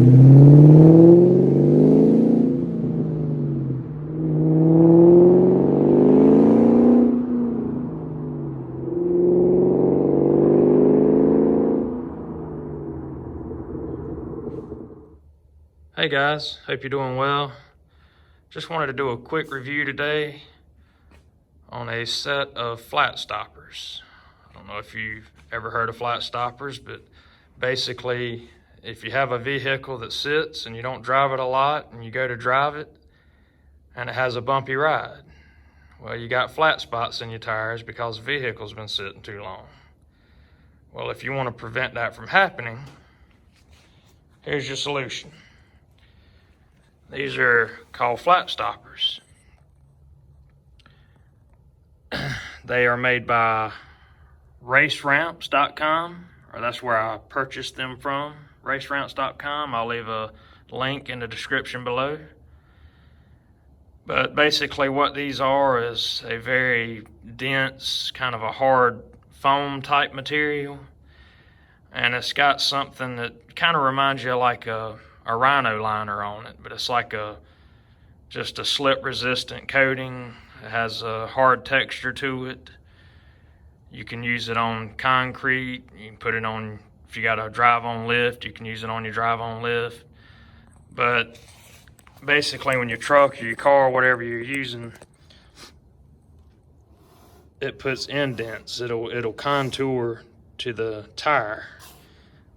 Hey guys, hope you're doing well. Just wanted to do a quick review today on a set of flat stoppers. I don't know if you've ever heard of flat stoppers, but basically if you have a vehicle that sits and you don't drive it a lot and you go to drive it and it has a bumpy ride, well, you got flat spots in your tires because the vehicle's been sitting too long. Well, if you want to prevent that from happening, here's your solution. These are called flat stoppers. They are made by Ramps.com, or that's where I purchased them from, Ramps.com. I'll leave a link in the description below. But basically what these are is a very dense, kind of a hard foam type material. And it's got something that kind of reminds you of like a rhino liner on it, but it's like just a slip resistant coating. It has a hard texture to it. You can use it on concrete. You can put it on, if you got a drive on lift, you can use it on your drive on lift. But basically when your truck or your car, whatever you're using, it puts indents. It'll contour to the tire.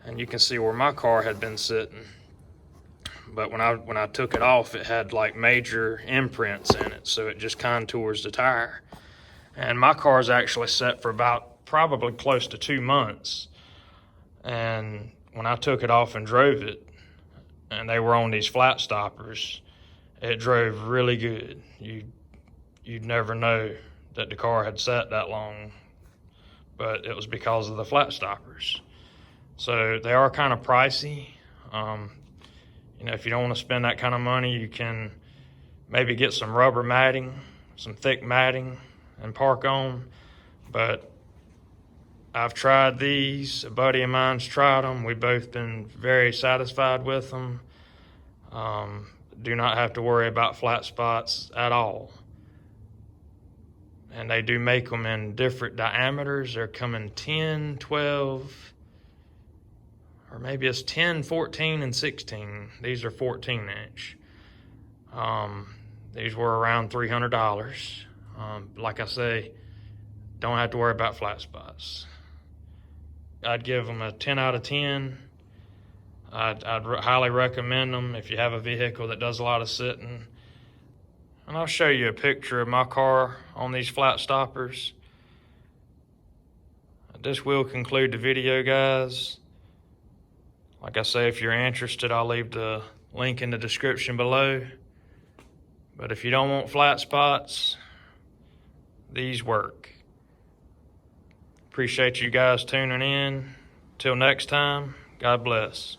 And you can see where my car had been sitting. But when I took it off, it had like major imprints in it, so it just contours the tire. And my car's actually set for about probably close to 2 months. And when I took it off and drove it, and they were on these flat stoppers, it drove really good. You'd never know that the car had sat that long, but it was because of the flat stoppers. So they are kind of pricey. You know, if you don't want to spend that kind of money, you can maybe get some rubber matting, some thick matting, and park on. But I've tried these. A buddy of mine's tried them. We've both been very satisfied with them. Do not have to worry about flat spots at all. And they do make them in different diameters. They're coming 10, 12, or maybe it's 10, 14, and 16. These are 14-inch. These were around $300. Like I say, don't have to worry about flat spots. I'd give them a 10 out of 10. I'd highly recommend them if you have a vehicle that does a lot of sitting. And I'll show you a picture of my car on these flat stoppers. This will conclude the video, guys. Like I say, if you're interested, I'll leave the link in the description below. But if you don't want flat spots, these work. Appreciate you guys tuning in. Till next time, God bless.